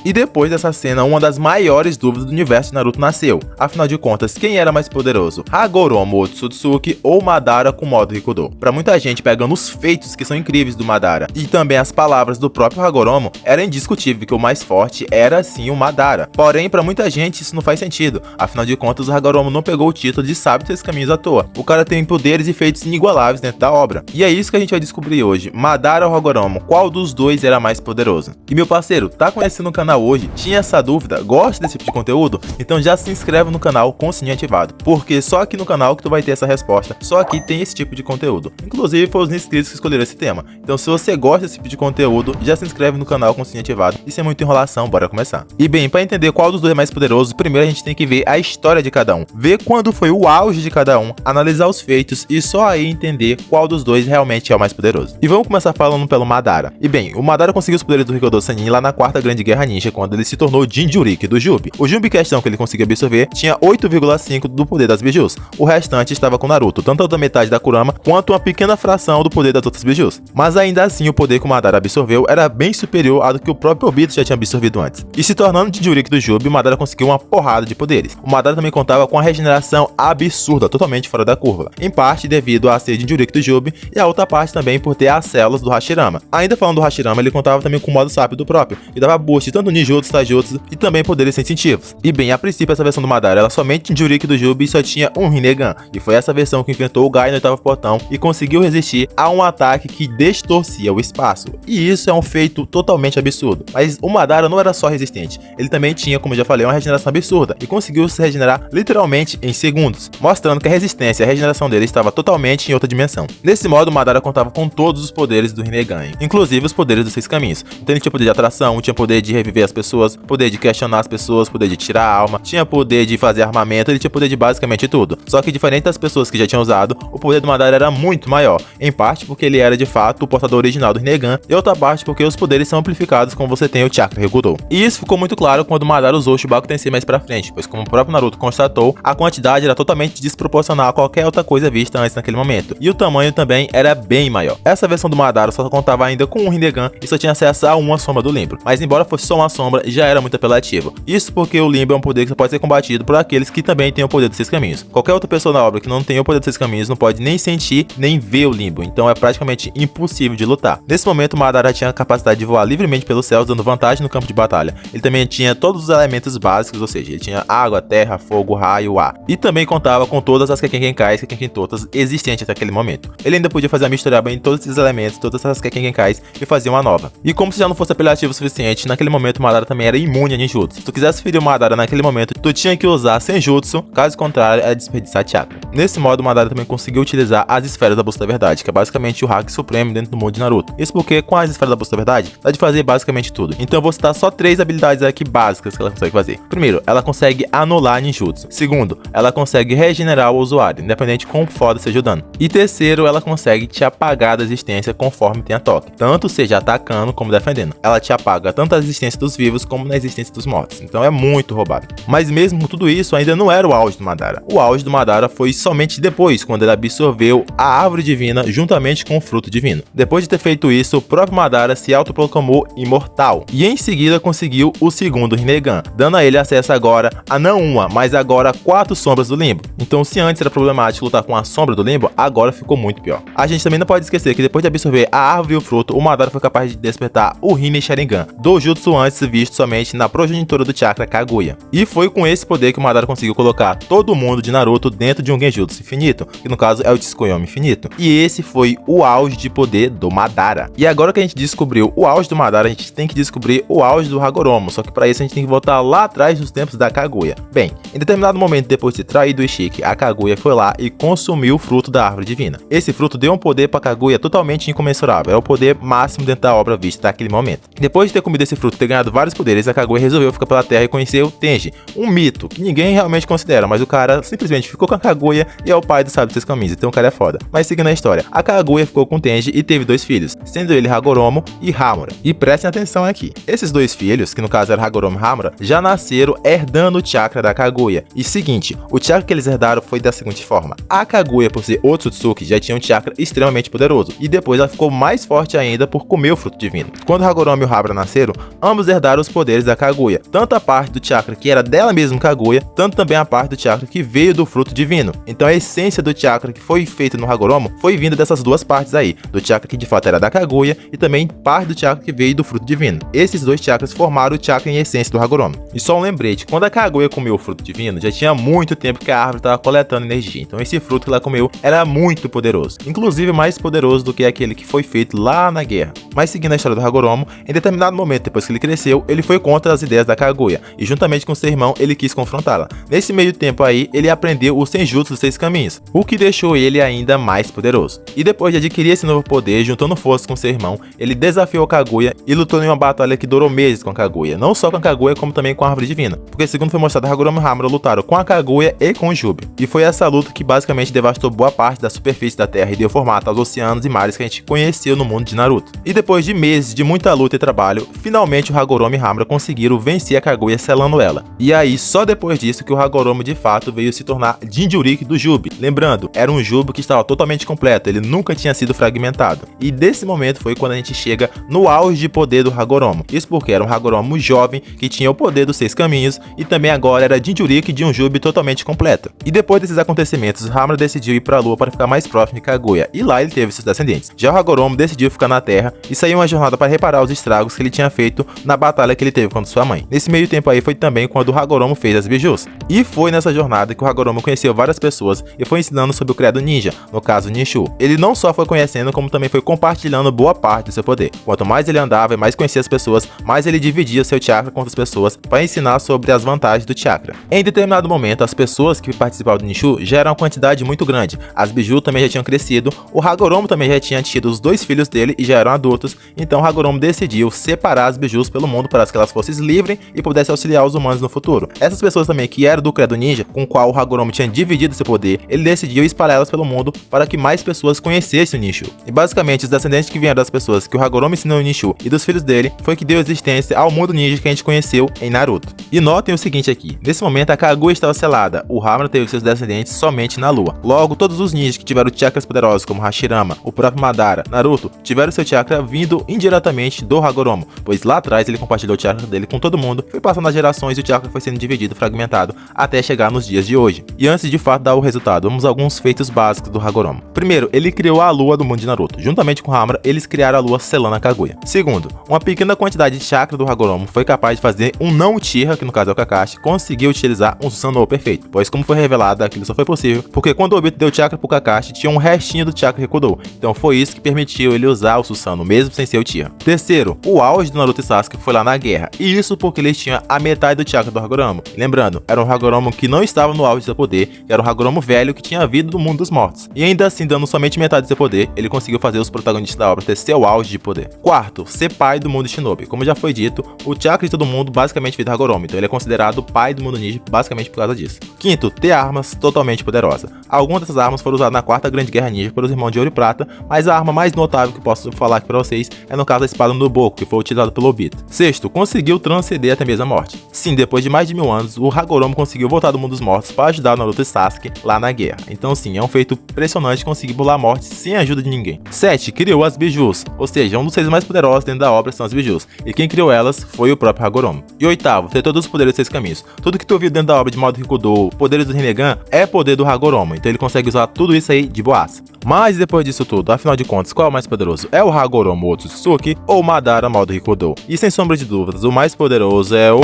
E depois dessa cena, uma das maiores dúvidas do universo de Naruto nasceu. Afinal de contas, quem era mais poderoso? Hagoromo Otsutsuki ou Madara com modo Rikudo? Pra muita gente, pegando os feitos que são incríveis do Madara e também as palavras do próprio Hagoromo, era indiscutível que o mais forte era sim o Madara. Porém, pra muita gente isso não faz sentido. Afinal de contas, o Hagoromo não pegou o título de sábio dos caminhos à toa. O cara tem poderes e feitos inigualáveis dentro da obra. E é isso que a gente vai descobrir hoje. Madara ou Hagoromo, qual dos dois era mais poderoso? E meu parceiro, tá conhecendo o canal hoje, tinha essa dúvida, gosta desse tipo de conteúdo? Então já se inscreve no canal com o sininho ativado, porque só aqui no canal que tu vai ter essa resposta, só aqui tem esse tipo de conteúdo. Inclusive foi os inscritos que escolheram esse tema. Então se você gosta desse tipo de conteúdo, já se inscreve no canal com o sininho ativado e sem muita enrolação, bora começar. E bem, para entender qual dos dois é mais poderoso, primeiro a gente tem que ver a história de cada um, ver quando foi o auge de cada um, analisar os feitos e só aí entender qual dos dois realmente é o mais poderoso. E vamos começar falando pelo Madara. E bem, o Madara conseguiu os poderes do Rikudo Sannin lá na quarta grande guerra ninja, quando ele se tornou Jinchuriki do Jubi. O Jubi questão que ele conseguiu absorver tinha 8,5 do poder das bijus. O restante estava com Naruto, tanto a da metade da Kurama quanto uma pequena fração do poder das outras bijus. Mas ainda assim o poder que o Madara absorveu era bem superior ao do que o próprio Obito já tinha absorvido antes. E se tornando Jinchuriki do Jubi, o Madara conseguiu uma porrada de poderes. O Madara também contava com a regeneração absurda, totalmente fora da curva, em parte devido a ser Jinchuriki do Jubi e a outra parte também por ter as células do Hashirama. Ainda falando do Hashirama, ele contava também com o modo sábio do próprio, que dava boost tanto ninjutsu, taijutsu e também poderes sensitivos. E bem, a princípio essa versão do Madara era somente Jinchuriki do Jubi e só tinha um Rinnegan, e foi essa versão que enfrentou o Gai no oitavo portão e conseguiu resistir a um ataque que distorcia o espaço. E isso é um feito totalmente absurdo. Mas o Madara não era só resistente, ele também tinha, como eu já falei, uma regeneração absurda e conseguiu se regenerar literalmente em segundos, mostrando que a resistência e a regeneração dele estava totalmente em outra dimensão. Desse modo, o Madara contava com todos os poderes do Rinnegan, inclusive os poderes dos 6 caminhos. Então ele tinha poder de atração, tinha poder de reviver as pessoas, poder de questionar as pessoas, poder de tirar a alma, tinha poder de fazer armamento, ele tinha poder de basicamente tudo. Só que diferente das pessoas que já tinham usado, o poder do Madara era muito maior, em parte porque ele era de fato o portador original do Rinnegan, e outra parte porque os poderes são amplificados quando você tem o Chakra Rikudo. E isso ficou muito claro quando o Madara usou o Shubaku Tensei mais pra frente, pois como o próprio Naruto constatou, a quantidade era totalmente desproporcional a qualquer outra coisa vista antes naquele momento, e o tamanho também era bem maior. Essa versão do Madara só contava ainda com um Rinnegan e só tinha acesso a uma sombra do Limbo, mas embora fosse só uma sombra, já era muito apelativo. Isso porque o Limbo é um poder que só pode ser combatido por aqueles que também têm o poder dos 6 caminhos. Qualquer outra pessoa na obra que não tenha o poder dos 6 caminhos não pode nem sentir, nem ver o Limbo, então é praticamente impossível de lutar. Nesse momento, o Madara tinha a capacidade de voar livremente pelos céus, dando vantagem no campo de batalha. Ele também tinha todos os elementos básicos, ou seja, ele tinha água, terra, fogo, raio, ar. E também contava com todas as Kekkei-Genkais e Kekkei-Totas existentes até aquele momento. Ele ainda podia fazer a mistura bem todos esses elementos, todas essas Kekkei-Genkais e fazer uma nova. E como se já não fosse apelativo o suficiente, naquele momento o Madara também era imune a ninjutsu. Se tu quisesse ferir o Madara naquele momento, tu tinha que usar senjutsu, caso contrário, era desperdiçar chakra. Nesse modo, o Madara também conseguiu utilizar as esferas da Bolsa da Verdade, que é basicamente o hack supremo dentro do mundo de Naruto. Isso porque com as esferas da Bolsa da Verdade, dá de fazer basicamente tudo. Então eu vou citar só 3 habilidades aqui básicas que ela consegue fazer. Primeiro, ela consegue anular ninjutsu. Segundo, ela consegue regenerar o usuário, independente de quão foda seja o dano. E terceiro, ela consegue te apagar da existência conforme tenha toque, tanto seja atacando como defendendo. Ela te apaga tanto a existência dos vivos como na existência dos mortos. Então é muito roubado. Mas mesmo com tudo isso, ainda não era o auge do Madara. O auge do Madara foi somente depois, quando ele absorveu a árvore divina juntamente com o fruto divino. Depois de ter feito isso, o próprio Madara se autoproclamou imortal e em seguida conseguiu o segundo Rinnegan, dando a ele acesso agora a não uma, mas agora 4 sombras do Limbo. Então se antes era problemático lutar com a sombra do Limbo, agora ficou muito pior. A gente também não pode esquecer que depois de absorver a árvore e o fruto, o Madara foi capaz de despertar o Rinne Sharingan, do jutsu antes visto somente na progenitora do chakra Kaguya. E foi com esse poder que o Madara conseguiu colocar todo mundo de Naruto dentro de um Genjutsu infinito, que no caso é o Tsukuyomi infinito. E esse foi o auge de poder do Madara. E agora que a gente descobriu o auge do Madara, a gente tem que descobrir o auge do Hagoromo, só que para isso a gente tem que voltar lá atrás dos tempos da Kaguya. Bem, em determinado momento depois de ter traído o Ishiki, a Kaguya foi lá e consumiu o fruto da árvore divina. Esse fruto deu um poder para Kaguya totalmente incomensurável, é o poder máximo dentro da obra vista naquele momento. Depois de ter comido esse fruto e ter ganhado ganhado vários poderes, a Kaguya resolveu ficar pela Terra e conhecer o Tenji, um mito que ninguém realmente considera, mas o cara simplesmente ficou com a Kaguya e é o pai do Sábio dos Seis Caminhos, então o cara é foda. Mas seguindo a história, a Kaguya ficou com o Tenji e teve 2 filhos, sendo ele Hagoromo e Hamura. E prestem atenção aqui, esses 2 filhos, que no caso eram Hagoromo e Hamura, já nasceram herdando o chakra da Kaguya. E seguinte, o chakra que eles herdaram foi da seguinte forma: a Kaguya, por ser Otsutsuki, já tinha um chakra extremamente poderoso, e depois ela ficou mais forte ainda por comer o fruto divino. Quando Hagoromo e o Hamura nasceram, ambos herdaram os poderes da Kaguya, tanto a parte do chakra que era dela mesma Kaguya, tanto também a parte do chakra que veio do fruto divino. Então a essência do chakra que foi feito no Hagoromo foi vinda dessas 2 partes aí, do chakra que de fato era da Kaguya e também parte do chakra que veio do fruto divino. Esses 2 chakras formaram o chakra em essência do Hagoromo. E só um lembrete, quando a Kaguya comeu o fruto divino, já tinha muito tempo que a árvore estava coletando energia, então esse fruto que ela comeu era muito poderoso, inclusive mais poderoso do que aquele que foi feito lá na guerra. Mas seguindo a história do Hagoromo, em determinado momento depois que ele cresceu, ele foi contra as ideias da Kaguya, e juntamente com seu irmão ele quis confrontá-la. Nesse meio tempo aí, ele aprendeu o Senjutsu dos 6 caminhos, o que deixou ele ainda mais poderoso. E depois de adquirir esse novo poder, juntando forças com seu irmão, ele desafiou a Kaguya e lutou em uma batalha que durou meses com a Kaguya, não só com a Kaguya como também com a árvore divina, porque segundo foi mostrado, Hagoromo e Hamura lutaram com a Kaguya e com o Jubi. E foi essa luta que basicamente devastou boa parte da superfície da Terra e deu formato aos oceanos e mares que a gente conheceu no mundo de Naruto. E depois de meses de muita luta e trabalho, finalmente o Hagoromo e Hamura conseguiram vencer a Kaguya selando ela. E aí, só depois disso que o Hagoromo de fato veio se tornar Jinchuriki do Jubi. Lembrando, era um Jubi que estava totalmente completo, ele nunca tinha sido fragmentado. E desse momento foi quando a gente chega no auge de poder do Hagoromo. Isso porque era um Hagoromo jovem que tinha o poder dos 6 caminhos e também agora era Jinchuriki de um Jubi totalmente completo. E depois desses acontecimentos, Hamura decidiu ir para a Lua para ficar mais próximo de Kaguya, e lá ele teve seus descendentes. Já o Hagoromo decidiu ficar na Terra e saiu uma jornada para reparar os estragos que ele tinha feito na batalha que ele teve contra sua mãe. Nesse meio tempo aí foi também quando o Hagoromo fez as bijus. E foi nessa jornada que o Hagoromo conheceu várias pessoas e foi ensinando sobre o credo ninja, no caso Ninshu. Ele não só foi conhecendo, como também foi compartilhando boa parte do seu poder. Quanto mais ele andava e mais conhecia as pessoas, mais ele dividia seu chakra com outras pessoas para ensinar sobre as vantagens do chakra. Em determinado momento, as pessoas que participavam do Ninshu já eram uma quantidade muito grande. As biju também já tinham crescido, o Hagoromo também já tinha tido os 2 filhos dele e já eram adultos, então o Hagoromo decidiu separar as bijus pelo mundo para que elas fossem livres e pudessem auxiliar os humanos no futuro. Essas pessoas também que eram do credo ninja, com o qual o Hagoromo tinha dividido seu poder, ele decidiu espalhá-las pelo mundo para que mais pessoas conhecessem o Ninshu. E basicamente os descendentes que vieram das pessoas que o Hagoromo ensinou o Ninshu e dos filhos dele foi que deu existência ao mundo ninja que a gente conheceu em Naruto. E notem o seguinte aqui, nesse momento a Kaguya estava selada, o Hamura teve seus descendentes somente na Lua. Logo, todos os ninjas que tiveram chakras poderosos como Hashirama, o próprio Madara, Naruto, tiveram seu chakra vindo indiretamente do Hagoromo, pois lá atrás ele compartilhou o chakra dele com todo mundo, foi passando as gerações e o chakra foi sendo dividido, fragmentado, até chegar nos dias de hoje. E antes de fato dar o resultado, vamos a alguns feitos básicos do Hagoromo. Primeiro, ele criou a Lua do mundo de Naruto. Juntamente com Hamura, eles criaram a Lua selando a Kaguya. Segundo, uma pequena quantidade de chakra do Hagoromo foi capaz de fazer um não Uchiha, que no caso é o Kakashi, conseguir utilizar um Susanoo perfeito, pois como foi revelado, aquilo só foi possível porque quando o Obito deu chakra pro Kakashi, tinha um restinho do chakra Rikudo. Então foi isso que permitiu ele usar o Susanoo, mesmo sem ser Uchiha. Terceiro, o auge do Naruto e Sasuke foi lá na guerra, e isso porque eles tinham a metade do chakra do Hagoromo. Lembrando, era um Hagoromo que não estava no auge do seu poder, era um Hagoromo velho que tinha vindo do mundo dos mortos. E ainda assim, dando somente metade do seu poder, ele conseguiu fazer os protagonistas da obra ter seu auge de poder. Quarto, ser pai do mundo Shinobi. Como já foi dito, o chakra de todo mundo basicamente veio do Hagoromo, então ele é considerado o pai do mundo ninja basicamente por causa disso. Quinto, ter armas totalmente poderosas. Algumas dessas armas foram usadas na quarta grande guerra ninja pelos irmãos de Ouro e Prata, mas a arma mais notável que posso falar aqui pra vocês é no caso da espada no Boku, que foi utilizada pelo Obito. Sexto, conseguiu transcender até mesmo a morte. Sim, depois de mais de 1000 anos, o Hagoromo conseguiu voltar do mundo dos mortos para ajudar o Naruto e Sasuke lá na guerra. Então sim, é um feito impressionante conseguir pular a morte sem a ajuda de ninguém. 7. Criou as bijus, ou seja, um dos seres mais poderosos dentro da obra são as bijus, e quem criou elas foi o próprio Hagoromo. E 8º, ter todos os poderes dos 6 caminhos. Tudo que tu viu dentro da obra de modo Rikudo, poderes do Rinnegan, é poder do Hagoromo, então ele consegue usar tudo isso aí de boaça. Mas depois disso tudo, afinal de contas, qual é o mais poderoso? É o Hagoromo Otsutsuki ou o Madara modo Rikudo? E sem sombra de dúvidas, o mais poderoso é o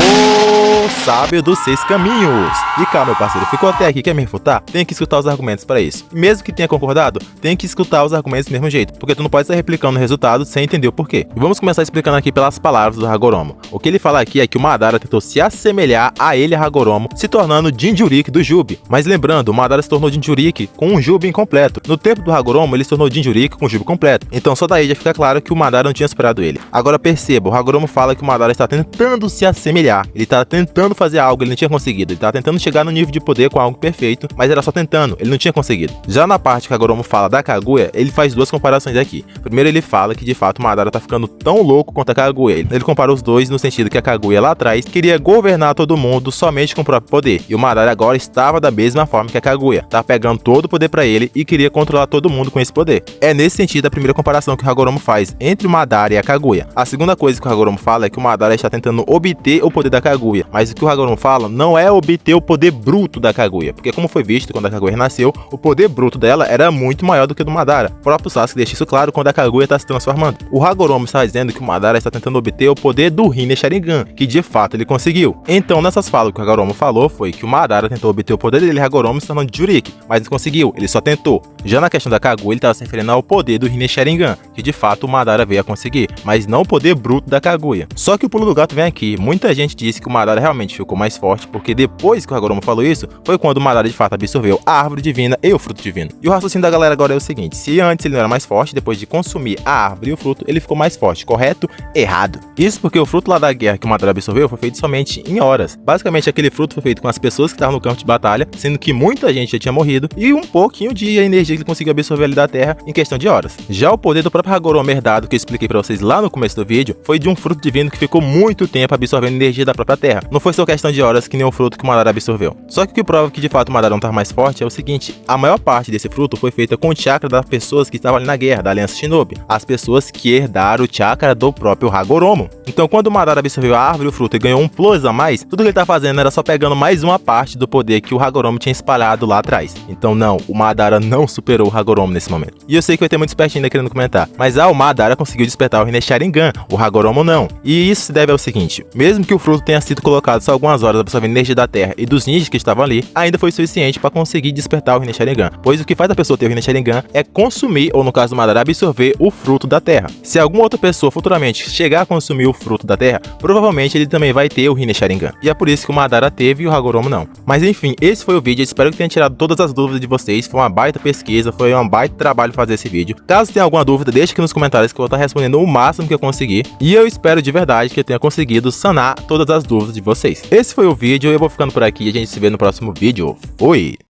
Sábio dos 6 caminhos. E calma, meu parceiro, ficou até aqui, quer me refutar? Tem que escutar os argumentos para isso. E mesmo que tenha concordado, tem que escutar os argumentos do mesmo jeito, porque tu não pode estar replicando o resultado sem entender o porquê. E vamos começar explicando aqui pelas palavras do Hagoromo. O que ele fala aqui é que o Madara tentou se assemelhar a ele, Hagoromo, se tornando Jinchuriki do Jubi. Mas lembrando, o Madara se tornou Jinchuriki com um Jubi incompleto. No tempo do Hagoromo, ele se tornou Jinchuriki com o Jubi completo. Então só daí já fica claro que o Madara não tinha superado ele. Agora perceba, o Hagoromo fala fala que o Madara está tentando se assemelhar, ele tá tentando fazer algo, ele não tinha conseguido, ele tá tentando chegar no nível de poder com algo perfeito, mas era só tentando, ele não tinha conseguido. Já na parte que Hagoromo fala da Kaguya, ele faz duas comparações aqui. Primeiro ele fala que de fato o Madara tá ficando tão louco quanto a Kaguya. Ele compara os dois no sentido que a Kaguya lá atrás queria governar todo mundo somente com o próprio poder, e o Madara agora estava da mesma forma que a Kaguya, tá pegando todo o poder pra ele e queria controlar todo mundo com esse poder. É nesse sentido a primeira comparação que o Hagoromo faz entre o Madara e a Kaguya. A segunda coisa que o Hagoromo fala é que o Madara está tentando obter o poder da Kaguya, mas o que o Hagoromo fala não é obter o poder bruto da Kaguya, porque como foi visto quando a Kaguya nasceu, o poder bruto dela era muito maior do que o do Madara. O próprio Sasuke deixa isso claro quando a Kaguya está se transformando. O Hagoromo está dizendo que o Madara está tentando obter o poder do Rinne Sharingan, que de fato ele conseguiu. Então nessas falas que o Hagoromo falou foi que o Madara tentou obter o poder dele, Hagoromo se tornando Jiraiya, mas não conseguiu, ele só tentou. Já na questão da Kaguya, ele estava se referindo ao poder do Rinne Sharingan, que de fato o Madara veio a conseguir, mas não o poder bruto da Kaguya. Só que o pulo do gato vem aqui, muita gente disse que o Madara realmente ficou mais forte, porque depois que o Hagoromo falou isso, foi quando o Madara de fato absorveu a árvore divina e o fruto divino. E o raciocínio da galera agora é o seguinte: se antes ele não era mais forte, depois de consumir a árvore e o fruto, ele ficou mais forte, correto? Errado. Isso porque o fruto lá da guerra que o Madara absorveu foi feito somente em horas. Basicamente aquele fruto foi feito com as pessoas que estavam no campo de batalha, sendo que muita gente já tinha morrido, e um pouquinho de energia que ele conseguiu absorver ali da terra em questão de horas. Já o poder do próprio Hagoromo herdado, que eu expliquei pra vocês lá no começo do vídeo, foi de um fruto divino que ficou muito tempo absorvendo energia da própria terra. Não foi só questão de horas que nem o fruto que o Madara absorveu. Só que o que prova que de fato o Madara não estava mais forte é o seguinte: a maior parte desse fruto foi feita com o chakra das pessoas que estavam ali na guerra, da Aliança Shinobi. As pessoas que herdaram o chakra do próprio Hagoromo. Então quando o Madara absorveu a árvore e o fruto e ganhou um plus a mais, tudo que ele tá fazendo era só pegando mais uma parte do poder que o Hagoromo tinha espalhado lá atrás. Então não, o Madara não superou o Hagoromo nesse momento. E eu sei que vai ter muito espertinho ainda querendo comentar, mas o Madara conseguiu despertar o Rinne Sharingan, o Hagoromo não. E isso se deve ao seguinte: mesmo que o fruto tenha sido colocado só algumas horas absorvendo energia da terra e dos ninjas que estavam ali, ainda foi suficiente para conseguir despertar o Rinne Sharingan, pois o que faz a pessoa ter o Rinne Sharingan é consumir, ou no caso do Madara, absorver o fruto da terra. Se alguma outra pessoa futuramente chegar a consumir o fruto da terra, provavelmente ele também vai ter o Rinne Sharingan. E é por isso que o Madara teve e o Hagoromo não. Mas enfim, esse foi o vídeo, espero que tenha tirado todas as dúvidas de vocês, foi uma baita pesquisa, foi um baita trabalho fazer esse vídeo. Caso tenha alguma dúvida, deixe aqui nos comentários que eu vou estar respondendo o máximo que eu conseguir, e eu espero de verdade que eu tenha conseguido sanar todas as dúvidas de vocês. Esse foi o vídeo, eu vou ficando por aqui e a gente se vê no próximo vídeo. Fui!